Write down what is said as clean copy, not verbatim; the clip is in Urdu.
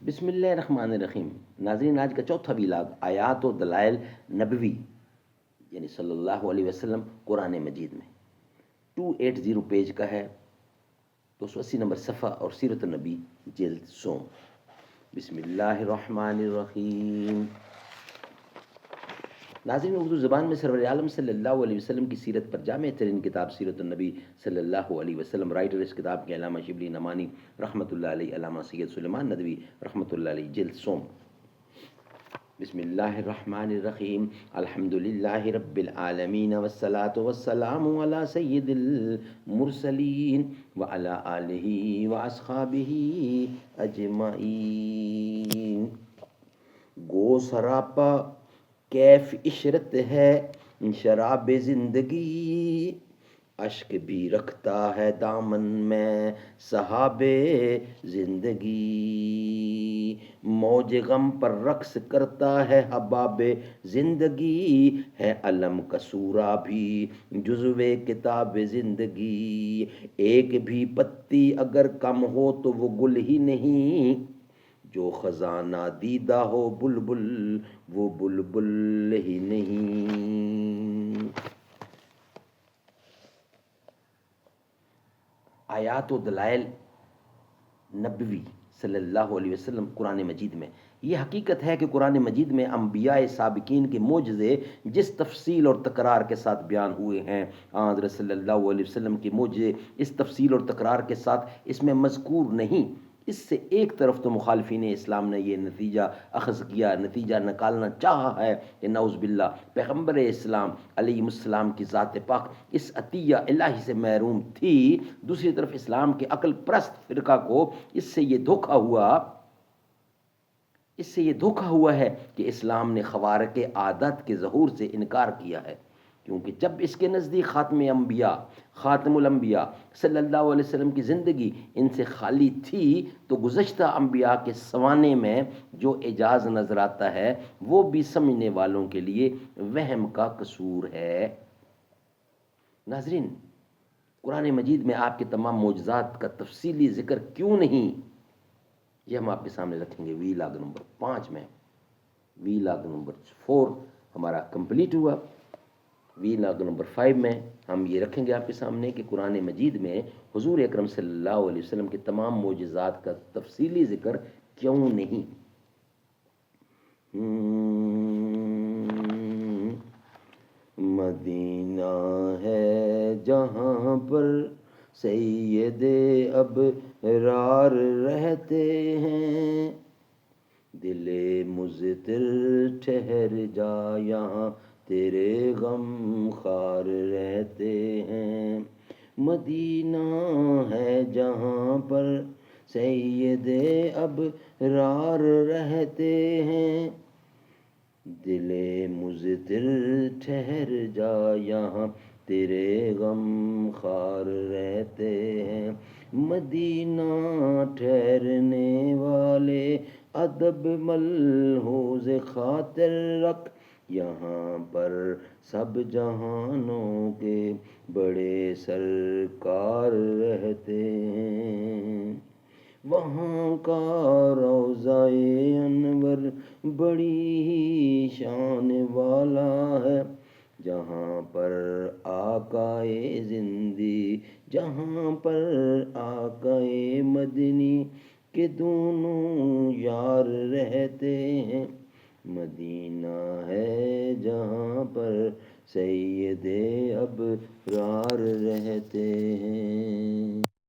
بسم اللہ الرحمن الرحیم. ناظرین، آج کا چوتھا ویلاگ آیات و دلائل نبوی یعنی صلی اللہ علیہ وسلم قرآن مجید میں 280 پیج کا ہے، 280 نمبر صفحہ اور سیرت النبی جلد سوم. بسم اللہ الرحمن الرحیم. ناظرین، اردو زبان میں سرور عالم صلی اللہ علیہ وسلم کی سیرت پر جامع ترین کتاب سیرت النبی صلی اللہ علیہ وسلم. رائٹر اس کتاب کے علامہ شبلی نعمانی رحمۃ اللہ علیہ، علامہ سید سلیمان ندوی رحمۃ اللہ علیہ، جلد سوم. بسم اللہ الرحمن الرحیم. الحمد للہ رب العالمین والصلاة والسلام علی سید المرسلین وعلی آلہ واصحابہ اجمعین. گو سراپا کیف عشرت ہے شراب زندگی، اشک بھی رکھتا ہے دامن میں صحاب زندگی. موج غم پر رقص کرتا ہے حباب زندگی، ہے علم کا سورہ بھی جزو کتاب زندگی. ایک بھی پتی اگر کم ہو تو وہ گل ہی نہیں، جو خزانہ دیدہ ہو بلبل وہ بلبل ہی نہیں. آیات و دلائل نبوی صلی اللہ علیہ وسلم قرآن مجید میں. یہ حقیقت ہے کہ قرآن مجید میں انبیاء سابقین کے معجزے جس تفصیل اور تکرار کے ساتھ بیان ہوئے ہیں، حضرت صلی اللہ علیہ وسلم کے معجزے اس تفصیل اور تکرار کے ساتھ اس میں مذکور نہیں. اس سے ایک طرف تو مخالفین اسلام نے یہ نتیجہ اخذ کیا، نتیجہ نکالنا چاہا ہے کہ نعوذ باللہ پیغمبر اسلام علیہ السلام کی ذات پاک اس عطیہ الہی سے محروم تھی. دوسری طرف اسلام کے عقل پرست فرقہ کو اس سے یہ دھوکہ ہوا ہے کہ اسلام نے خوارق عادت کے ظہور سے انکار کیا ہے، کیونکہ جب اس کے نزدیک خاتم الانبیاء صلی اللہ علیہ وسلم کی زندگی ان سے خالی تھی تو گزشتہ انبیاء کے سوانے میں جو اعجاز نظر آتا ہے وہ بھی سمجھنے والوں کے لیے وہم کا قصور ہے. ناظرین، قرآن مجید میں آپ کے تمام معجزات کا تفصیلی ذکر کیوں نہیں، یہ ہم آپ کے سامنے رکھیں گے. ویلاگ نمبر 5 میں، ویلاگ نمبر 4 ہمارا کمپلیٹ ہوا. ویلاگ نمبر 5 میں ہم یہ رکھیں گے آپ کے سامنے کہ قرآن مجید میں حضور اکرم صلی اللہ علیہ وسلم کے تمام معجزات کا تفصیلی ذکر کیوں نہیں. مدینہ ہے جہاں پر سید ابرار رہتے ہیں، دل مضطر ٹھہر جا یہاں تیرے غم خار رہتے ہیں. مدینہ ہے جہاں پر سید ابرار رہتے ہیں، دل مضطر ٹھہر جا یہاں تیرے غم خار رہتے ہیں. مدینہ ٹھہرنے والے ادب ملحوظ خاطر رکھ، یہاں پر سب جہانوں کے بڑے سرکار رہتے ہیں. وہاں کا روضہ انور بڑی ہی شان والا ہے، جہاں پر آقائے مدنی کے دونوں یار رہتے ہیں. مدینہ ہے جہاں پر سید ابرار رہتے ہیں.